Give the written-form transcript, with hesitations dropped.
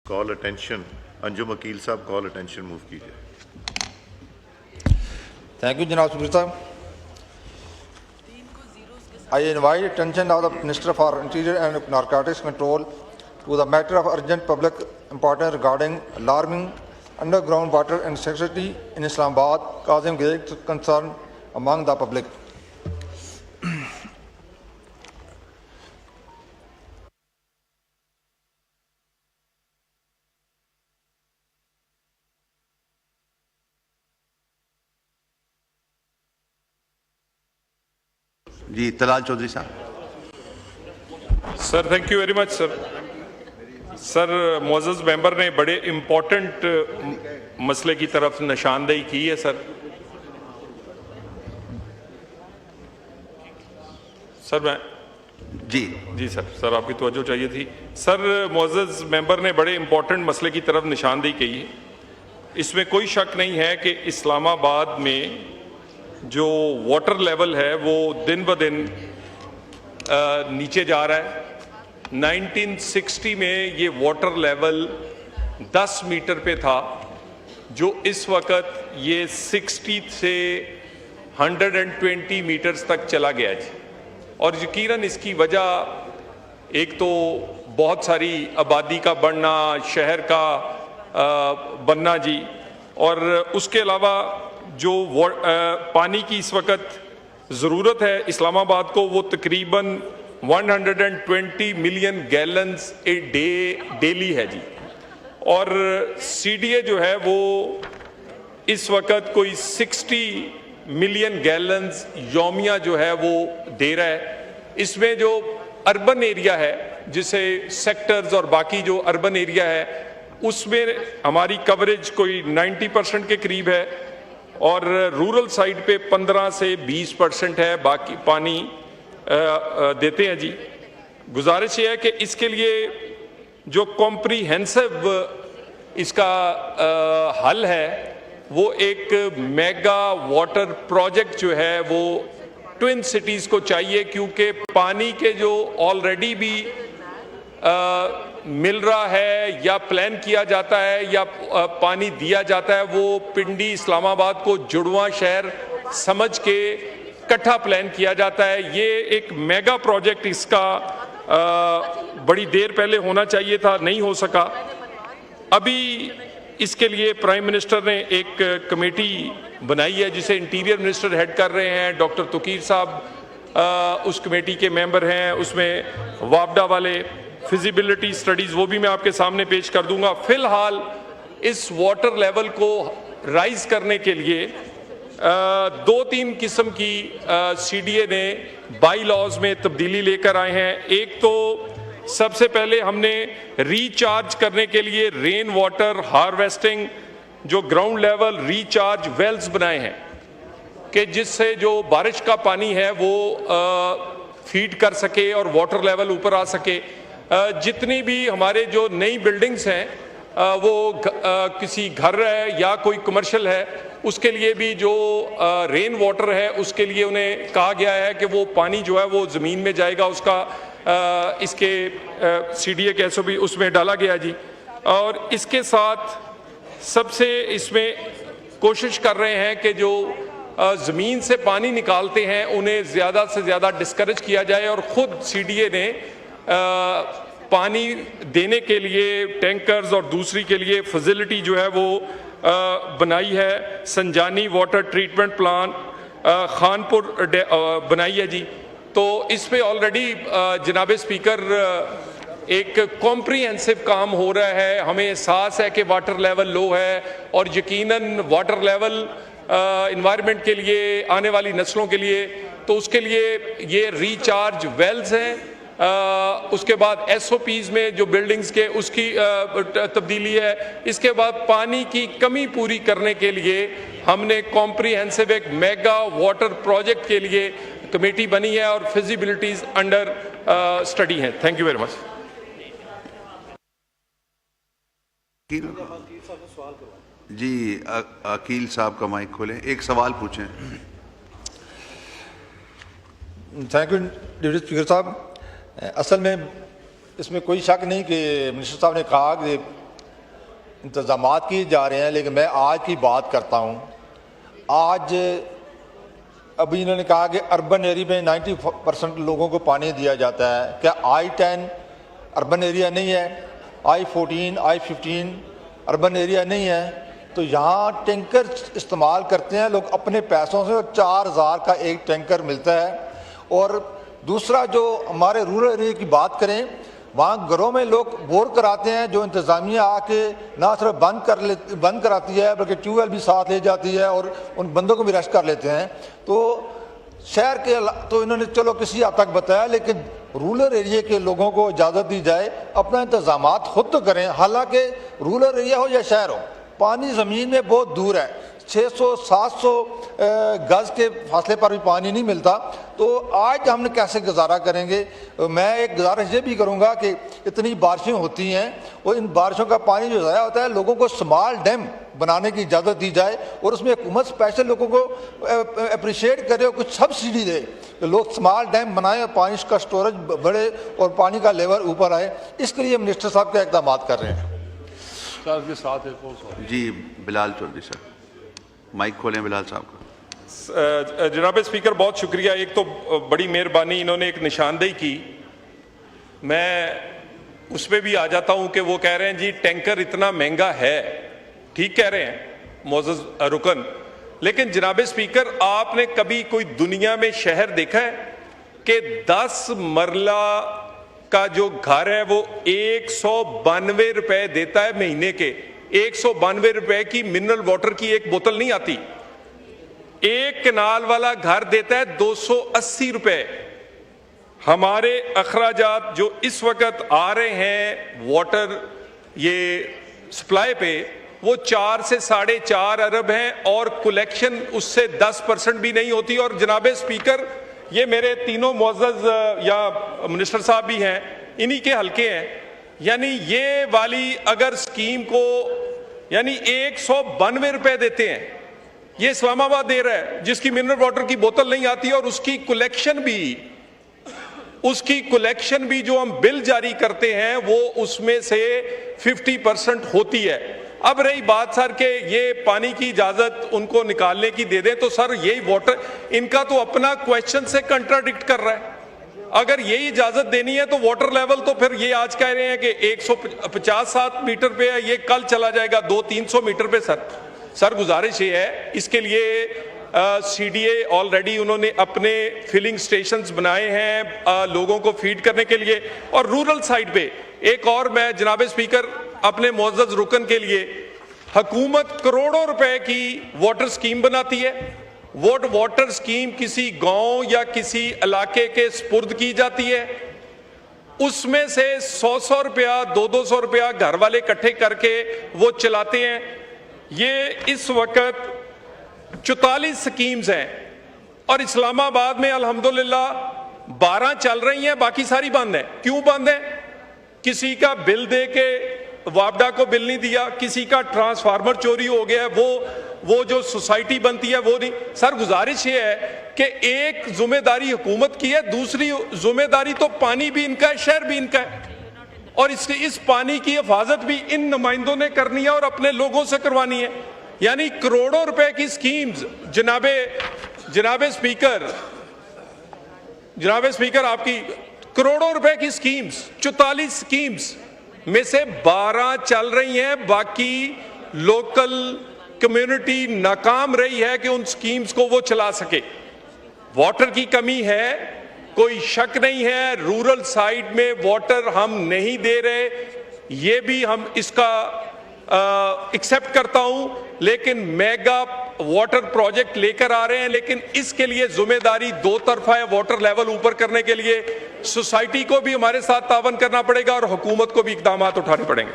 Call attention Anjum Aqeel साहब, call attention move कीजिए। Thank you जनाब स्पीकर साहब। I invite attention of the minister for interior and narcotics control to the matter of urgent public importance regarding alarming underground water insecurity in Islamabad, causing great concern among the public. जी तलाल चौधरी साहब। Sir thank you very much sir. Sir मोअज़्ज़ज़ member ने बड़े important मसले की तरफ निशानदेही की है सर। सर मैं जी सर आपकी तवज्जो चाहिए थी। सर मोअज़्ज़ज़ मेंबर ने बड़े इम्पोर्टेंट मसले की तरफ निशानदेही की है। इसमें कोई शक नहीं है कि इस्लामाबाद में जो वाटर लेवल है वो दिन ब दिन नीचे जा रहा है। 1960 में ये वाटर लेवल 10 मीटर पे था, जो इस वक्त ये 60 से 120 मीटर्स तक चला गया जी। और यकीनन इसकी वजह एक तो बहुत सारी आबादी का बढ़ना, शहर का बनना जी, और उसके अलावा जो पानी की इस वक्त ज़रूरत है इस्लामाबाद को, वो तकरीबन 120 million gallons a day daily है जी। और CDA जो है वो इस वक्त कोई 60 मिलियन गैलन्स यौमिया जो है वो दे रहा है। इसमें जो अर्बन एरिया है, जिसे सेक्टर्स और बाकी जो अर्बन एरिया है, उसमें हमारी कवरेज कोई 90% के करीब है, और रूरल साइड पे 15 से 20% है, बाकी पानी देते हैं जी। गुजारिश ये है कि इसके लिए जो कॉम्प्रीहेंसिव इसका हल है, वो एक मेगा वाटर प्रोजेक्ट जो है वो ट्विन सिटीज़ को चाहिए, क्योंकि पानी के जो ऑलरेडी भी मिल रहा है या प्लान किया जाता है या पानी दिया जाता है, वो पिंडी इस्लामाबाद को जुड़वा शहर समझ के इकट्ठा प्लान किया जाता है। ये एक मेगा प्रोजेक्ट इसका बड़ी देर पहले होना चाहिए था, नहीं हो सका। अभी इसके लिए प्राइम मिनिस्टर ने एक कमेटी बनाई है जिसे इंटीरियर मिनिस्टर हेड कर रहे हैं, डॉक्टर तुकीर साहब उस कमेटी के मेंबर हैं। उसमें वापडा वाले फिजिबिलिटी स्टडीज़ वो भी मैं आपके सामने पेश कर दूंगा। फिलहाल इस वाटर लेवल को राइज करने के लिए 2-3 किस्म की CDA ने बाई लॉज में तब्दीली लेकर आए हैं। एक तो सबसे पहले हमने रिचार्ज करने के लिए रेन वाटर हार्वेस्टिंग जो ग्राउंड लेवल रिचार्ज वेल्स बनाए हैं, कि जिससे जो बारिश का पानी है वो फीड कर सके और वाटर लेवल ऊपर आ सके। जितनी भी हमारे जो नई बिल्डिंग्स हैं, वो किसी घर है या कोई कमर्शियल है, उसके लिए भी जो रेन वाटर है उसके लिए उन्हें कहा गया है कि वो पानी जो है वो ज़मीन में जाएगा, उसका इसके CDA के SOP उसमें डाला गया जी। और इसके साथ सबसे इसमें कोशिश कर रहे हैं कि जो ज़मीन से पानी निकालते हैं उन्हें ज़्यादा से ज़्यादा डिस्करेज किया जाए, और ख़ुद CDA ने पानी देने के लिए टैंकर्स और दूसरी के लिए फैसिलिटी जो है वो बनाई है। संजानी वाटर ट्रीटमेंट प्लांट खानपुर बनाई है जी। तो इस पे ऑलरेडी जनाब स्पीकर एक कॉम्प्रीहेंसिव काम हो रहा है। हमें एहसास है कि वाटर लेवल लो है, और यकीनन वाटर लेवल इन्वायरमेंट के लिए, आने वाली नस्लों के लिए, तो उसके लिए ये रिचार्ज वेल्स हैं। उसके बाद SOPs में जो बिल्डिंग्स के उसकी तब्दीली है। इसके बाद पानी की कमी पूरी करने के लिए हमने कॉम्प्रीहेंसिव एक मेगा वाटर प्रोजेक्ट के लिए कमेटी बनी है, और फिजिबिलिटीज अंडर स्टडी हैं। Thank you very much. जी अकील साहब का माइक खोलें, एक सवाल पूछें। थैंक यू डिप्टी स्पीकर साहब। असल में इसमें कोई शक नहीं कि मिनिस्टर साहब ने कहा कि इंतज़ाम किए जा रहे हैं, लेकिन मैं आज की बात करता हूँ। आज अभी इन्होंने कहा कि अर्बन एरिया में 90% लोगों को पानी दिया जाता है। क्या I10 अर्बन एरिया नहीं है? I14, I15 अर्बन एरिया नहीं है? तो यहाँ टैंकर इस्तेमाल करते हैं लोग अपने पैसों से, 4000 का एक टैंकर मिलता है। और दूसरा, जो हमारे रूरल एरिया की बात करें, वहाँ घरों में लोग बोर कराते हैं, जो इंतज़ामिया आके ना सिर्फ बंद कराती है बल्कि ट्यूबवेल भी साथ ले जाती है और उन बंदों को भी रेस्ट कर लेते हैं। तो शहर के तो इन्होंने चलो किसी हद तक बताया, लेकिन रूरल एरिया के लोगों को इजाज़त दी जाए अपना इंतज़ाम खुद तो करें। हालांकि रूरल एरिया हो या शहर हो, पानी ज़मीन में बहुत दूर है, 600-700 गज़ के फासले पर भी पानी नहीं मिलता। तो आज हमने कैसे गुजारा करेंगे? मैं एक गुजारिश ये भी करूँगा कि इतनी बारिशें होती हैं और इन बारिशों का पानी जो ज़ाया होता है, लोगों को स्मॉल डैम बनाने की इजाज़त दी जाए और उसमें हुकूमत स्पेशल लोगों को अप्रिशिएट करे और कुछ सब्सिडी दे, तो लोग स्मॉल डैम बनाएं और पानी का स्टोरेज बढ़े और पानी का लेवल ऊपर आए। इसके लिए मिनिस्टर साहब के इक़दाम कर रहे हैं। के साथ एक और जी बिलाल चौधरी साहब, माइक खोलें बिलाल साहब का। जनाब स्पीकर, बहुत शुक्रिया। एक तो बड़ी मेहरबानी, इन्होंने एक निशानदेही की, मैं उस पर भी आ जाता हूं कि वो कह रहे हैं जी टैंकर इतना महंगा है। ठीक कह रहे हैं मोअज़्ज़ज़ रुकन, लेकिन जनाब स्पीकर, आपने कभी कोई दुनिया में शहर देखा है कि 10 मरला का जो घर है वो 192 रुपए देता है महीने के? 192 रुपए की मिनरल वाटर की एक बोतल नहीं आती। एक कनाल वाला घर देता है 280 रुपए। हमारे अखराजात जो इस वक्त आ रहे हैं वाटर ये सप्लाई पे, वो 4 से 4.5 अरब हैं और कलेक्शन उससे 10% भी नहीं होती। और जनाब स्पीकर, ये मेरे तीनों मुअज़्ज़ज़ या मिनिस्टर साहब भी हैं, इन्हीं के हल्के हैं। यानी ये वाली अगर स्कीम को यानी 192 रुपए देते हैं, ये इस्लामाबाद दे रहा है जिसकी मिनरल वाटर की बोतल नहीं आती, और उसकी कलेक्शन भी जो हम बिल जारी करते हैं वो उसमें से 50% होती है। अब रही बात सर के ये पानी की इजाजत उनको निकालने की दे दें, तो सर यही वाटर, इनका तो अपना क्वेश्चन से कंट्राडिक्ट कर रहा है। अगर यही इजाजत देनी है तो वाटर लेवल तो फिर ये आज कह रहे हैं कि 150 मीटर पे है, ये कल चला जाएगा 200-300 मीटर पे। सर गुजारिश ये है, इसके लिए CDA ऑलरेडी उन्होंने अपने फिलिंग स्टेशंस बनाए हैं लोगों को फीड करने के लिए। और रूरल साइड पे एक और, मैं जनाब स्पीकर अपने मुअज़्ज़ज़ रुकन के लिए, हुकूमत करोड़ों रुपए की वाटर स्कीम बनाती है। वो वाटर स्कीम किसी गांव या किसी इलाके के स्पुर्द की जाती है, उसमें से 100-100 रुपया 200-200 रुपया घर वाले इकट्ठे करके वो चलाते हैं। ये इस वक्त 44 स्कीम्स हैं और इस्लामाबाद में अल्हम्दुलिल्लाह 12 चल रही हैं, बाकी सारी बंद है। क्यों बंद है? किसी का बिल दे के वापडा को बिल नहीं दिया, किसी का ट्रांसफार्मर चोरी हो गया है, वो जो सोसाइटी बनती है वो नहीं। सर गुजारिश ये है कि एक जिम्मेदारी हुकूमत की है, दूसरी जिम्मेदारी तो पानी भी इनका है, शहर भी इनका है, और इस पानी की हिफाजत भी इन नुमाइंदों ने करनी है और अपने लोगों से करवानी है। यानी करोड़ों रुपए की स्कीम्स, जनाबे स्पीकर आपकी करोड़ों रुपए की स्कीम्स, 44 स्कीम्स में से 12 चल रही हैं, बाकी लोकल कम्युनिटी नाकाम रही है कि उन स्कीम्स को वो चला सके। वाटर की कमी है, कोई शक नहीं है, रूरल साइड में वाटर हम नहीं दे रहे, ये भी हम इसका एक्सेप्ट करता हूं, लेकिन मेगा वाटर प्रोजेक्ट लेकर आ रहे हैं, लेकिन इसके लिए जिम्मेदारी दो तरफा है। वाटर लेवल ऊपर करने के लिए सोसाइटी को भी हमारे साथ तावन करना पड़ेगा और हुकूमत को भी इकदाम उठाने पड़ेंगे।